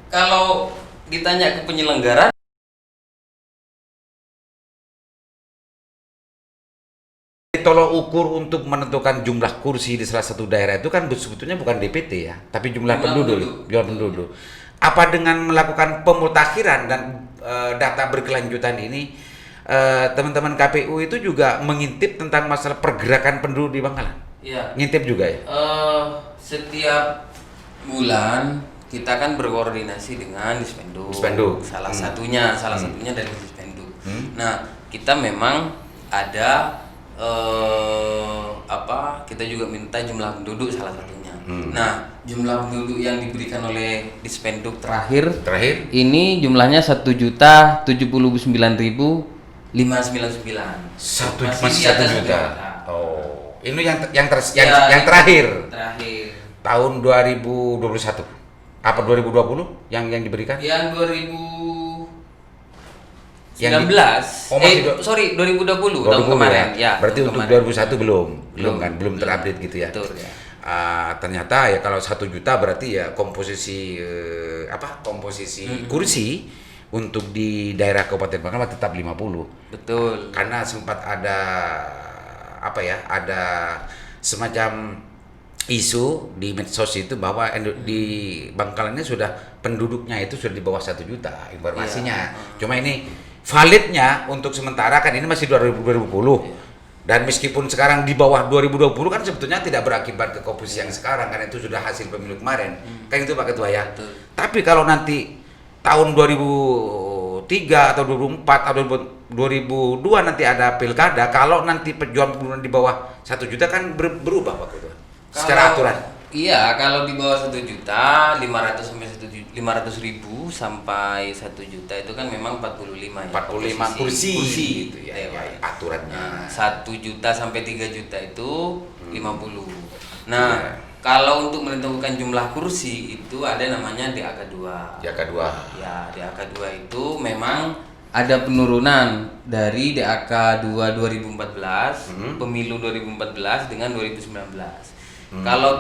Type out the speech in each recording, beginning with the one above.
kalau ditanya ke penyelenggara, tolok ukur untuk menentukan jumlah kursi di salah satu daerah itu kan sebetulnya bukan DPT ya, tapi jumlah penduduk. Jumlah penduduk. Apa dengan melakukan pemutakhiran dan data berkelanjutan ini, teman-teman KPU itu juga mengintip tentang masalah pergerakan penduduk di Bangkalan? ya Ngintip juga ya? setiap bulan kita kan berkoordinasi dengan Dispenduk. Salah satunya dari Dispenduk. Nah, kita memang ada kita juga minta jumlah penduduk salah satunya. Nah, jumlah penduduk yang diberikan oleh Dispenduk terakhir ini jumlahnya 1.079.599. Masih 1 juta. Oh, ini yang terakhir. Tahun 2021. Apa 2020 yang diberikan? Yang 2019. 2020 tahun kemarin ya. Berarti untuk kemarin. 2001 belum terupdate gitu ya. Betul ya. Ternyata ya kalau 1 juta berarti ya komposisi kursi untuk di daerah Kabupaten Bangkalan tetap 50. Betul. Karena sempat ada ada semacam isu di medsos itu bahwa di Bangkalan ini penduduknya itu sudah di bawah 1 juta informasinya. Cuma ini validnya untuk sementara kan ini masih 2020. Dan meskipun sekarang di bawah 2020 kan sebetulnya tidak berakibat ke komposisi yang sekarang, karena itu sudah hasil pemilu kemarin. Kan itu Pak Ketua ya. Tapi kalau nanti tahun 2003 atau 2004 atau 2002 nanti ada pilkada, kalau nanti pejuang di bawah 1 juta kan berubah Pak Ketua. Secara aturan. Iya, kalau di bawah 1.500.000 sampai 1 juta itu kan memang 45 ya. 45 kursi gitu ya, aturannya. 1 juta sampai 3 juta itu 50. Nah, kalau untuk menentukan jumlah kursi itu ada namanya DAK2. DAK2. Ya, DAK2 itu memang ada penurunan dari DAK2 2014, pemilu 2014 dengan 2019. Kalau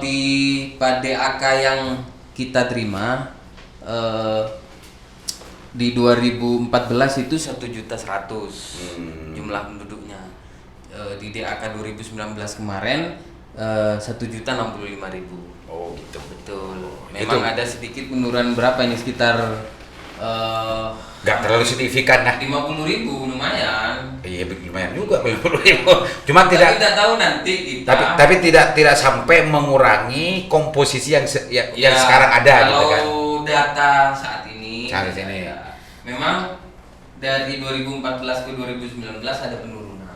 pada DAK yang kita terima di 2014 itu 1.100.000 jumlah penduduknya. Di DAK 2019 kemarin 1.065.000. Oh gitu. Betul. Memang ada sedikit penurunan berapa ini sekitar nggak terlalu signifikan lah. 50.000 lumayan. Iya lumayan juga 50.000. Cuma tidak tahu nanti kita. Tapi tidak sampai mengurangi komposisi yang sekarang ada gitu kan. Kalau data saat ini. Ya. Memang dari 2014 ke 2019 ada penurunan.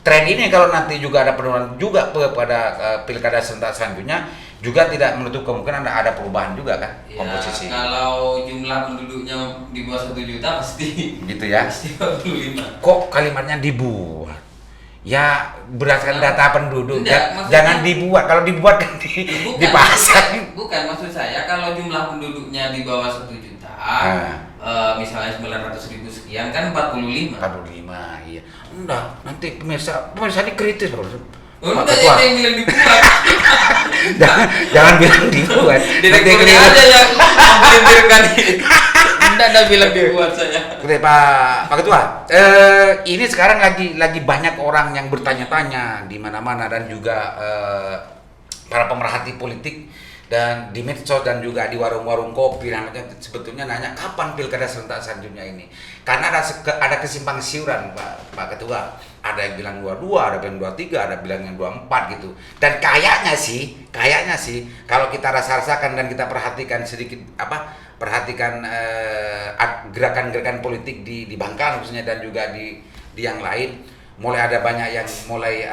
Tren ini kalau nanti juga ada penurunan juga pada pilkada serentak selanjutnya juga tidak menutup kemungkinan ada perubahan juga kan komposisi. Kalau jumlah penduduknya di bawah 1 juta pasti gitu ya. Pasti 45. Kok kalimatnya dibuat? Ya berdasarkan data penduduk. Jangan dibuat. Kalau dibuat kan dipasang. Bukan, maksud saya kalau jumlah penduduknya di bawah 1 juta, misalnya 900.000 sekian kan 45. 45, iya. Enggak, nanti pemirsa ini kritis harus. Udah yang bilang dibuat. jangan bilang dibuat. Direkturnya aja yang melintirkan itu. Enggak ada bilang dibuat saya. Pak Ketua, ini sekarang lagi banyak orang yang bertanya-tanya di mana-mana dan juga para pemerhati politik dan di medsos dan juga di warung-warung kopi sebetulnya nanya kapan pilkada serentak selanjutnya ini, karena ada kesimpang siuran Pak Ketua. Ada yang bilang 22, ada yang bilang 23, ada bilang yang 24 gitu. Dan kayaknya sih kalau kita rasakan dan kita perhatikan gerakan-gerakan politik di Bangkalan khususnya dan juga di yang lain, mulai ada banyak yang mulai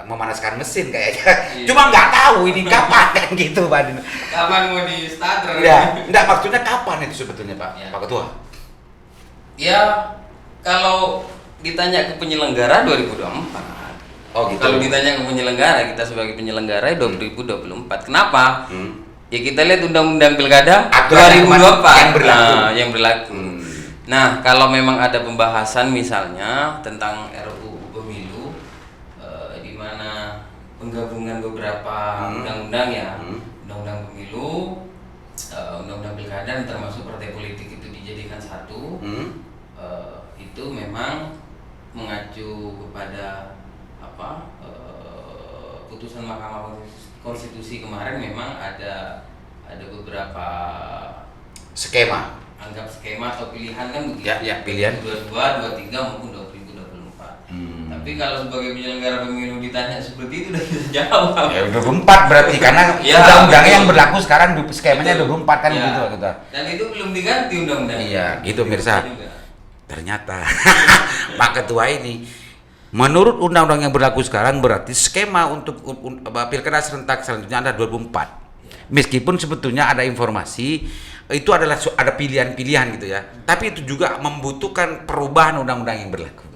memanaskan mesin kayaknya. Iya. Cuma nggak tahu ini kapan kan gitu Pak. Kapan mau di starter? Ya, enggak maksudnya kapan itu sebetulnya Pak Ketua? Ya, kalau ditanya ke penyelenggara 2024. Oh gitu. Kalau ditanya ke penyelenggara, kita sebagai penyelenggara 2024. Kenapa? Ya kita lihat undang-undang pilkada 2024 yang berlaku. Nah, kalau memang ada pembahasan misalnya tentang RUU pemilu di mana penggabungan beberapa undang-undang ya, undang-undang pemilu, undang undang-undang pilkada termasuk partai politik itu dijadikan satu, itu memang mengacu kepada putusan Mahkamah Konstitusi kemarin. Memang ada beberapa skema, anggap skema atau pilihan kan begitu. Ya, pilihan 22, 23 maupun 2024. Tapi kalau sebagai penyelenggara pemilu ditanya seperti itu udah bisa jawab. Ya 24 berarti karena undang-undangnya yang berlaku sekarang skemanya 24 kan gitu. Dan itu belum diganti undang-undang. Iya, gitu Mirsa. Ternyata Pak Ketua ini menurut undang-undang yang berlaku sekarang berarti skema untuk pilkada serentak selanjutnya ada 2024. Meskipun sebetulnya ada informasi itu adalah ada pilihan-pilihan gitu ya. Tapi itu juga membutuhkan perubahan undang-undang yang berlaku.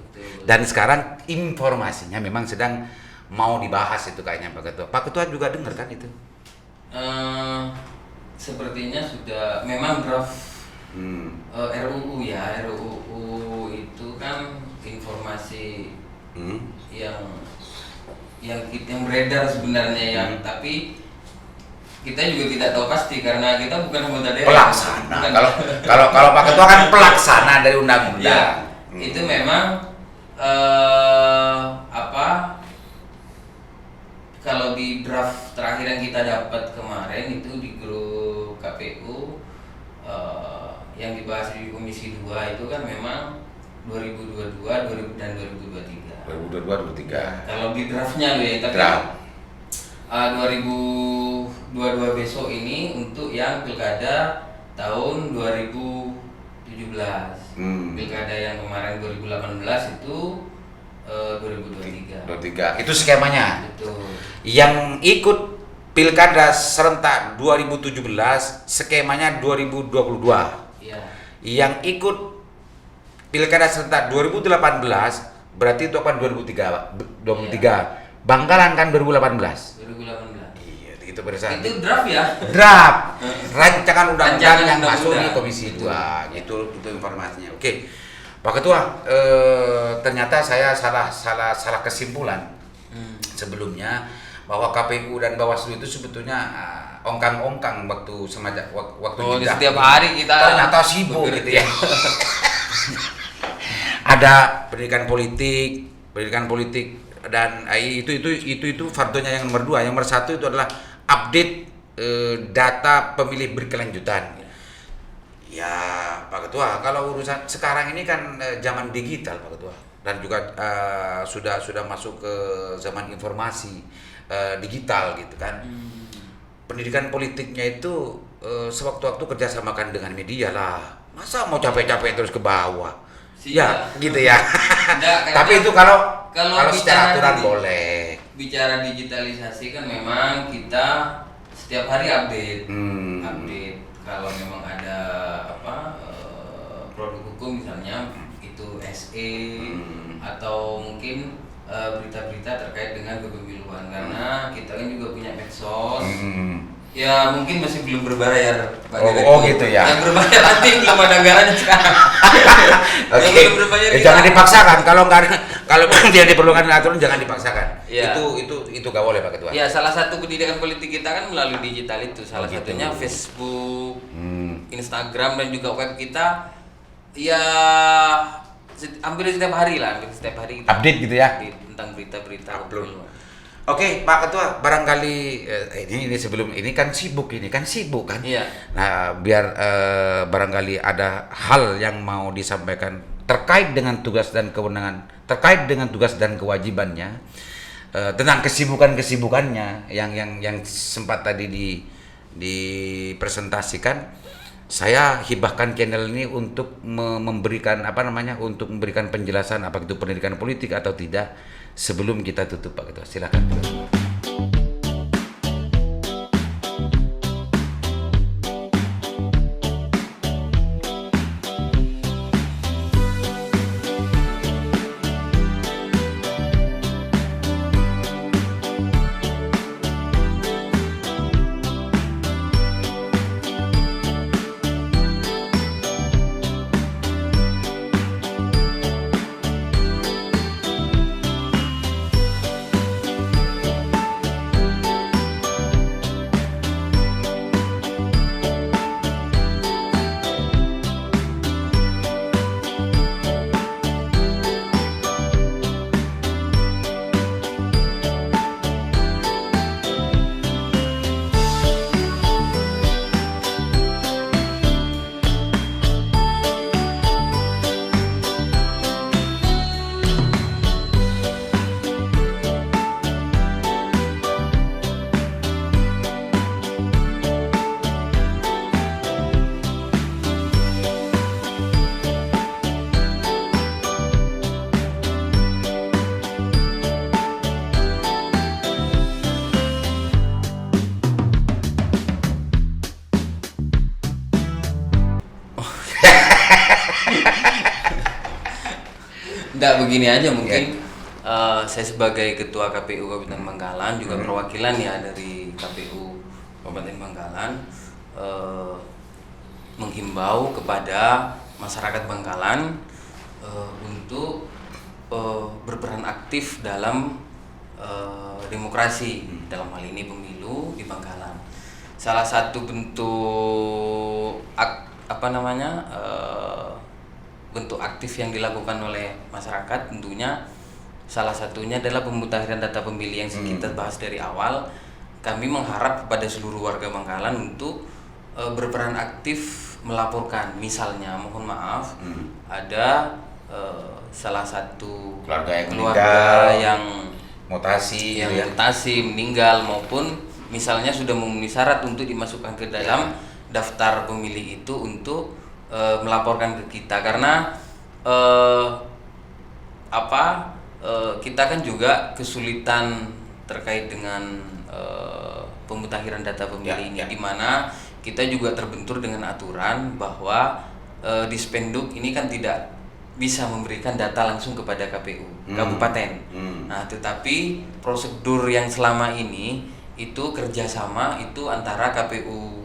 Dan sekarang informasinya memang sedang mau dibahas itu kayaknya Pak Ketua. Pak Ketua juga dengar kan itu? Sepertinya sudah memang draft RUU ya. RUU itu kan informasi yang beredar sebenarnya tapi kita juga tidak tahu pasti karena kita bukan anggota DPR. Pelaksana. Kalau Pak Ketua kan pelaksana dari undang-undang. Ya, itu memang kalau di draft terakhir yang kita dapat kemarin itu di grup KPU yang dibahas di Komisi 2 itu kan memang 2022 dan 2023. 2022-2023. Kalau di draftnya loh ya, tapi 2022 besok ini untuk yang pilkada tahun 2017. Pilkada yang kemarin 2018 itu 2023. Itu skemanya. Betul. Yang ikut pilkada serentak 2017 skemanya 2022. Iya. Yang ikut pilkada serentak 2018 berarti itu akan 2023. Bangkalan kan 2018. Iya, itu berdasarkan. Itu draft ya? Draft. Rancangan undang-undang yang masuk di Komisi 2. Itu informasinya. Oke. Pak Ketua, ternyata saya salah kesimpulan sebelumnya bahwa KPU dan Bawaslu itu sebetulnya ongkang-ongkang waktu setiap hari kita ternyata sibuk gitu ya. Ada pendidikan politik dan itu fardunya yang nomor 2. Yang nomor 1 itu adalah update data pemilih berkelanjutan. Ya Pak Ketua, kalau urusan sekarang ini kan zaman digital Pak Ketua, dan juga sudah masuk ke zaman informasi digital gitu kan. Pendidikan politiknya itu sewaktu-waktu kerjasamakan dengan media lah. Masa mau capek-capek terus ke bawah? Ya, gitu ya. Tapi itu kalau secara aturan boleh. Bicara digitalisasi kan memang kita setiap hari update. Update kalau memang ada produk hukum misalnya itu SE atau mungkin berita-berita terkait dengan kepemiluan karena kita kan juga punya medsos. Ya mungkin masih belum berbayar Pak gitu ya. Yang berbayar nanti belum ada anggarannya sekarang. Oke. Belum berbayar Jangan dipaksakan kalau dia diperlukan aturan jangan dipaksakan. Ya. Itu gak boleh Pak Ketua. Ya salah satu pendidikan politik kita kan melalui digital itu. Salah satunya Facebook, Instagram dan juga web kita. Ya hampir setiap hari kita update gitu ya. Tentang berita-berita upload. Oke, Pak Ketua, barangkali ini sebelum ini kan sibuk kan. Iya. Nah, biar barangkali ada hal yang mau disampaikan terkait dengan tugas dan kewenangan, terkait dengan tugas dan kewajibannya, tentang kesibukannya yang sempat tadi dipresentasikan. Saya hibahkan channel ini untuk memberikan untuk memberikan penjelasan apakah itu pendidikan politik atau tidak. Sebelum kita tutup Pak Ketua, silakan. Enggak, begini aja mungkin saya sebagai ketua KPU Kabupaten Bangkalan juga perwakilan ya dari KPU Kabupaten Bangkalan menghimbau kepada masyarakat Bangkalan untuk berperan aktif dalam demokrasi, dalam hal ini pemilu di Bangkalan. Salah satu bentuk bentuk aktif yang dilakukan oleh masyarakat tentunya salah satunya adalah pemutahiran data pemilih yang kita bahas dari awal. Kami mengharap kepada seluruh warga Bangkalan untuk berperan aktif melaporkan, misalnya mohon maaf ada salah satu keluarga yang mutasi, meninggal, maupun misalnya sudah memenuhi syarat untuk dimasukkan ke dalam daftar pemilih itu untuk melaporkan ke kita, karena kita kan juga kesulitan terkait dengan pemutakhiran data pemilih ini, di mana kita juga terbentur dengan aturan bahwa Dispenduk ini kan tidak bisa memberikan data langsung kepada KPU kabupaten. Nah, tetapi prosedur yang selama ini itu kerjasama itu antara KPU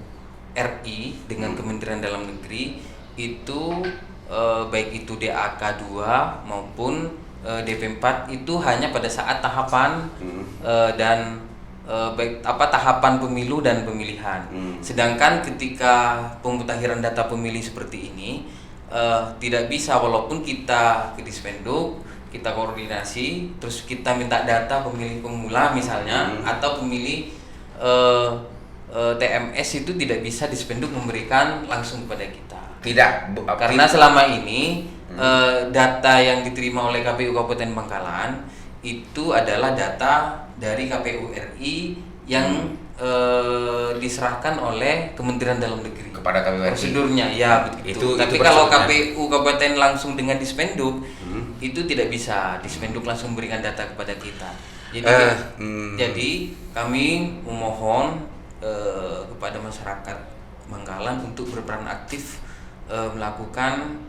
RI dengan Kementerian Dalam Negeri itu baik itu DAK 2 maupun DP4 itu hanya pada saat tahapan dan tahapan pemilu dan pemilihan. Sedangkan ketika pemutakhiran data pemilih seperti ini tidak bisa, walaupun kita ke Dispenduk, kita koordinasi, terus kita minta data pemilih pemula misalnya atau pemilih TMS itu tidak bisa Dispenduk memberikan langsung kepada kita. Karena selama ini data yang diterima oleh KPU Kabupaten Bangkalan itu adalah data dari KPU RI yang diserahkan oleh Kementerian Dalam Negeri kepada KPU RI. Prosedurnya ya begitu. Tapi kalau KPU Kabupaten langsung dengan Dispenduk itu tidak bisa Dispenduk langsung memberikan data kepada kita. Jadi kami memohon kepada masyarakat Bangkalan untuk berperan aktif melakukan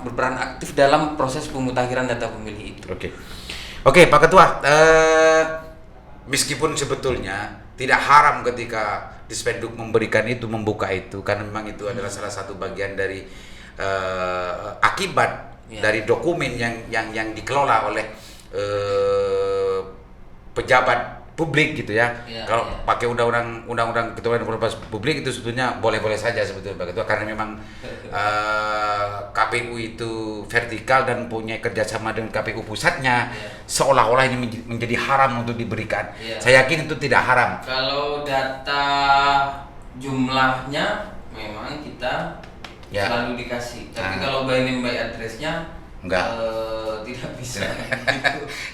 berperan aktif dalam proses pemutakhiran data pemilih itu. Oke, Pak Ketua, meskipun sebetulnya tidak haram ketika Dispenduk memberikan itu, membuka itu, karena memang itu adalah salah satu bagian dari akibat dari dokumen yang dikelola oleh pejabat publik gitu ya. Kalau pakai undang-undang ketua dan informasi publik itu sebetulnya boleh-boleh saja sebetulnya Pak Ketua, karena memang KPU itu vertikal dan punya kerjasama dengan KPU pusatnya, seolah-olah ini menjadi haram untuk diberikan. Saya yakin itu tidak haram. Kalau data jumlahnya memang kita selalu dikasih, tapi kalau by name by address-nya enggak, tidak bisa.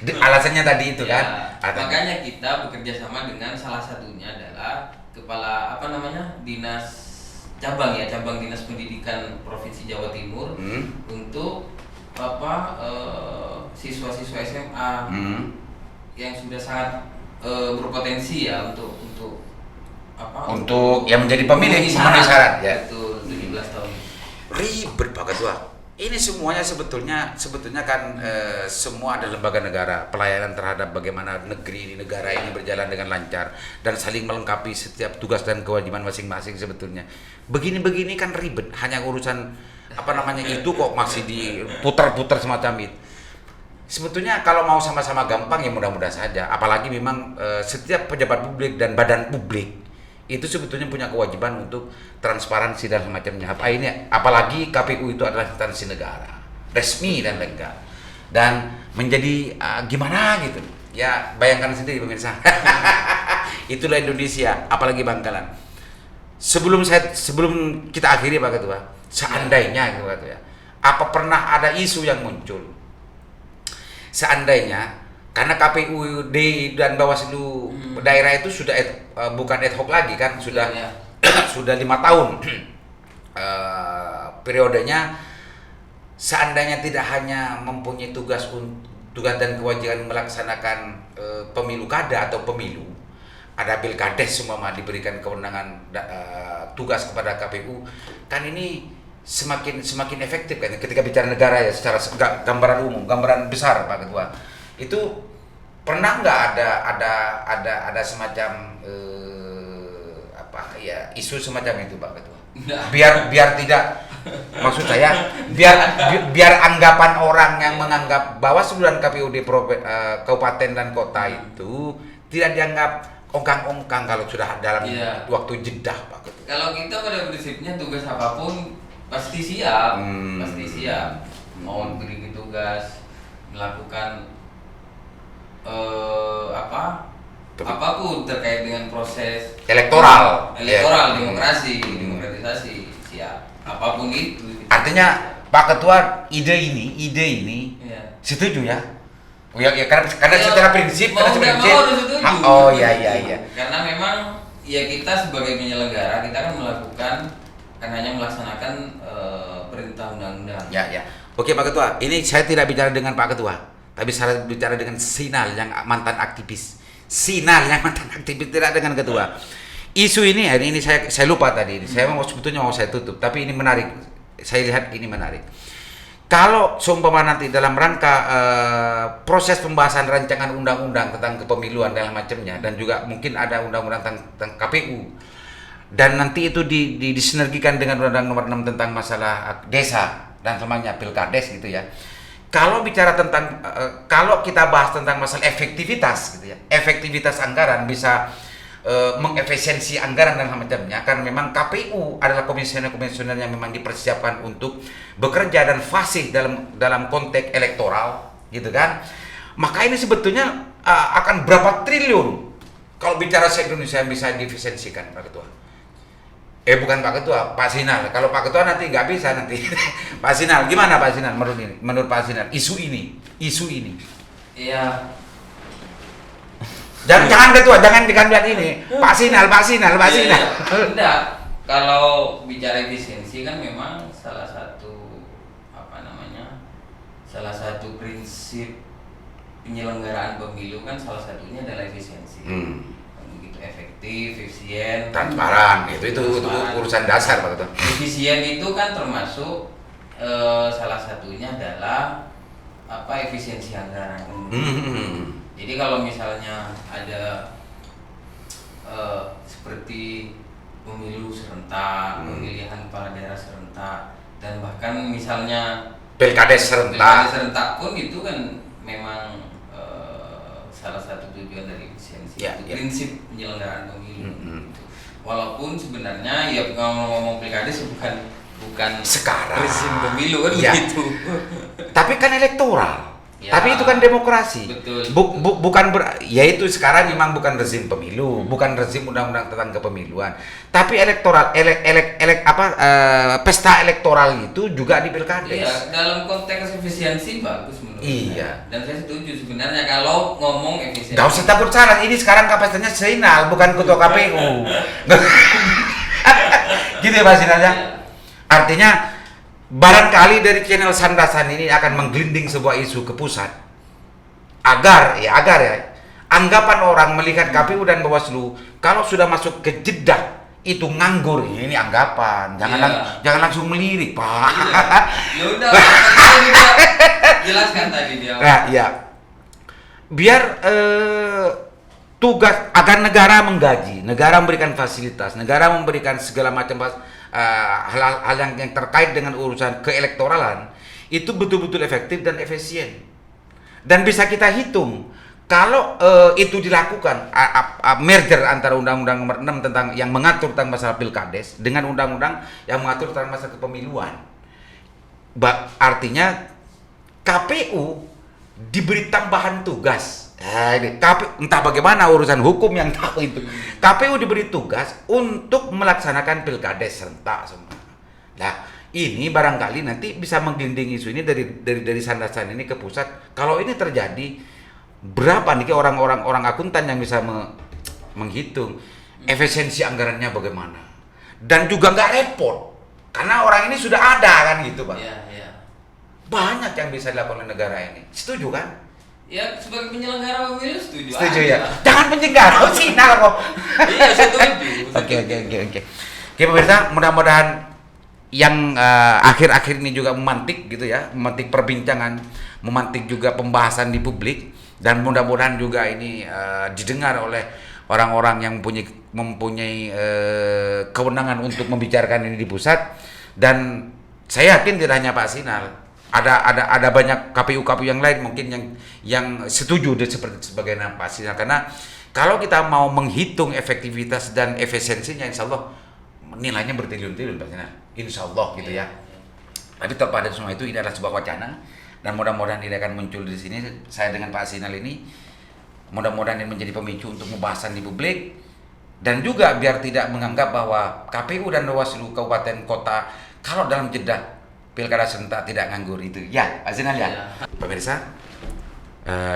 Alasannya tadi itu kan. Makanya kita bekerja sama dengan salah satunya adalah kepala dinas cabang dinas pendidikan Provinsi Jawa Timur untuk siswa-siswa SMA yang sudah sangat berpotensi ya untuk yang menjadi pemilih memenuhi syarat ya. Betul, 17 tahun. Ribet Pak Ketua. Ini semuanya sebetulnya kan semua ada lembaga negara, pelayanan terhadap bagaimana negara ini berjalan dengan lancar dan saling melengkapi setiap tugas dan kewajiban masing-masing sebetulnya. Begini-begini kan ribet, hanya urusan itu kok masih diputar-putar semacam itu. Sebetulnya kalau mau sama-sama gampang ya mudah-mudahan saja, apalagi memang setiap pejabat publik dan badan publik itu sebetulnya punya kewajiban untuk transparansi dan semacamnya. Apalagi KPU itu adalah instansi negara, resmi dan legal, dan menjadi gimana gitu. Ya bayangkan sendiri pemirsa. Itulah Indonesia, apalagi Bangkalan. Sebelum kita akhiri Pak Ketua, seandainya gitu Pak Ketua, apa pernah ada isu yang muncul? Seandainya karena KPUD dan Bawaslu daerah itu sudah bukan ad hoc lagi kan, sudah 5 tahun periodenya. Seandainya tidak hanya mempunyai tugas dan kewajiban melaksanakan pemilu kada atau pemilu, ada pilkades semua diberikan kewenangan tugas kepada KPU, kan ini semakin efektif kan ketika bicara negara ya secara gambaran umum, gambaran besar Pak Ketua. Itu pernah nggak ada semacam isu semacam itu Pak Ketua? Biar tidak, maksud saya biar anggapan orang yang menganggap bahwa seluruh KPUD kabupaten dan kota itu tidak dianggap ongkang-ongkang kalau sudah dalam waktu jeda Pak Ketua. Kalau kita pada prinsipnya tugas apapun pasti siap, mau diberi tugas melakukan apapun terkait dengan proses elektoral, demokratisasi siap, apapun itu. Artinya Pak Ketua ide ini setuju ya? Karena secara prinsip, mau harus setuju. Iya. Karena memang ya kita sebagai penyelenggara kita kan melakukan hanya melaksanakan perintah undang-undang. Ya. Oke Pak Ketua, ini saya tidak bicara dengan Pak Ketua, tapi saya bicara dengan Sinal yang mantan aktivis. Tidak dengan Ketua. Isu ini hari ini saya lupa tadi. Saya sebetulnya mau saya tutup, tapi ini menarik. Saya lihat ini menarik. Kalau seumpama nanti dalam rangka proses pembahasan rancangan undang-undang tentang kepemiluan dan macamnya, dan juga mungkin ada undang-undang tentang KPU, dan nanti itu disinergikan dengan Undang-Undang Nomor 6 tentang masalah desa dan semuanya pilkades gitu ya. Kalau bicara tentang kalau kita bahas tentang masalah efektivitas gitu ya, efektivitas anggaran bisa mengefisiensi anggaran dan macamnya, karena memang KPU adalah komisioner-komisioner yang memang dipersiapkan untuk bekerja dan fasih dalam konteks elektoral gitu kan. Maka ini sebetulnya akan berapa triliun kalau bicara se-Indonesia yang bisa diefisiensikan Pak Ketua. Bukan Pak Ketua, Pak Sinal. Kalau Pak Ketua nanti nggak bisa nanti. Pak Sinal, gimana Pak Sinal menurut Pak Sinal isu ini? Iya. Jangan Ketua, jangan lihat ini. Pak Sinal. Enggak. Kalau bicara efisiensi kan memang salah satu prinsip penyelenggaraan pemilu kan salah satunya adalah efisiensi. Begitu efektif, efisien, transparan, itu urusan dasar Pak Ketua. Efisien itu kan termasuk salah satunya adalah efisiensi anggaran. Jadi kalau misalnya ada seperti pemilu serentak, pemilihan kepala daerah serentak, dan bahkan misalnya pilkades serentak pun itu kan memang salah satu tujuan dari efisiensi, prinsip penyelenggaraan pemilu. Walaupun sebenarnya ya ngomong pilkades bukan sekarang prinsip pemilu kan begitu. Tapi kan elektoral. Tapi itu kan demokrasi. Betul. Yaitu sekarang memang bukan rezim pemilu, bukan rezim undang-undang tentang kepemiluan. Tapi elektoral, pesta elektoral itu juga di pilkades. Iya, dalam konteks efisiensi bagus menurut saya. Dan saya setuju sebenarnya kalau ngomong efisiensi. Gak usah takut salah, ini sekarang kapasitasnya Sinal, bukan ketua KPU. Gitu ya Pak Sinal ya? Artinya barangkali dari channel Sandasan ini akan menggelinding sebuah isu ke pusat agar anggapan orang melihat KPU dan Bawaslu kalau sudah masuk ke jeda itu nganggur. Ini anggapan, jangan langsung melirik Pak. Ya udah, jelaskan tadi dia. Biar tugas agar negara menggaji, negara memberikan fasilitas, negara memberikan segala macam hal-hal yang terkait dengan urusan keelektoralan itu betul-betul efektif dan efisien, dan bisa kita hitung kalau itu dilakukan merger antara Undang-Undang Nomor 6 tentang yang mengatur tentang masalah pilkades dengan Undang-Undang yang mengatur tentang masalah kepemiluan. Artinya KPU diberi tambahan tugas. Entah bagaimana urusan hukum yang tahu itu. KPU diberi tugas untuk melaksanakan pilkades serentak semua. Nah, ini barangkali nanti bisa menggelinding isu ini dari Sandasan ini ke pusat. Kalau ini terjadi, berapa nih orang akuntan yang bisa menghitung efisiensi anggarannya bagaimana? Dan juga nggak repot, karena orang ini sudah ada kan gitu Pak. Iya. Banyak yang bisa dilakukan oleh negara ini. Setuju kan? Ya, sebagai penyelenggara pemilu setuju ya. Jangan penyelenggara Sinal kok. Iya, setuju. Oke, pemirsa, mudah-mudahan yang akhir-akhir ini juga memantik gitu ya, memantik perbincangan, memantik juga pembahasan di publik, dan mudah-mudahan juga ini didengar oleh orang-orang yang mempunyai kewenangan untuk membicarakan ini di pusat. Dan saya yakin tidak hanya Pak Sinal, ada banyak KPU yang lain mungkin yang setuju seperti sebagaimana Pak Sinal, karena kalau kita mau menghitung efektivitas dan efisiensinya, insya Allah nilainya bertriliun-triliun Pak Sinal, insya Allah gitu ya. Tapi terhadap semua itu, ini adalah sebuah wacana, dan mudah-mudahan ini akan muncul di sini. Saya dengan Pak Sinal ini mudah-mudahan ini menjadi pemicu untuk pembahasan di publik, dan juga biar tidak menganggap bahwa KPU dan Bawaslu kabupaten kota kalau dalam jeda pilkada serentak tidak nganggur itu. Ya, Pak Sinal ya. Pemirsa,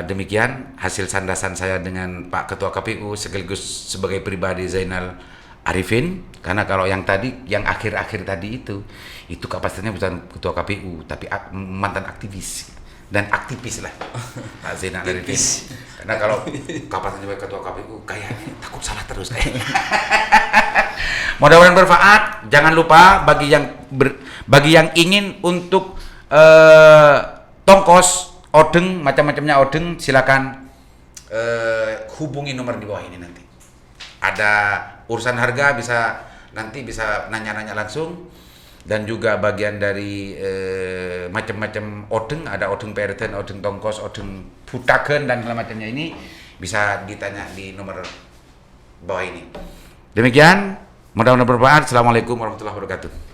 demikian hasil sandasan saya dengan Pak Ketua KPU sekaligus sebagai pribadi Zainal Arifin. Karena kalau yang tadi, yang akhir-akhir tadi itu kapasitasnya bukan Ketua KPU, tapi mantan aktivis dan aktivis lah Pak Zainal Arifin. Karena kalau kapasitasnya sebagai Ketua KPU kayaknya takut salah terus kayaknya. Mudah-mudahan bermanfaat. Jangan lupa bagi yang ingin untuk tongkos, odeng, macam-macamnya odeng, silakan hubungi nomor di bawah ini nanti. Ada urusan harga nanti bisa nanya-nanya langsung, dan juga bagian dari macam-macam odeng, ada odeng perten, odeng tongkos, odeng putaken dan segala macamnya, ini bisa ditanya di nomor bawah ini. Demikian, mudah-mudahan bermanfaat. Assalamualaikum warahmatullahi wabarakatuh.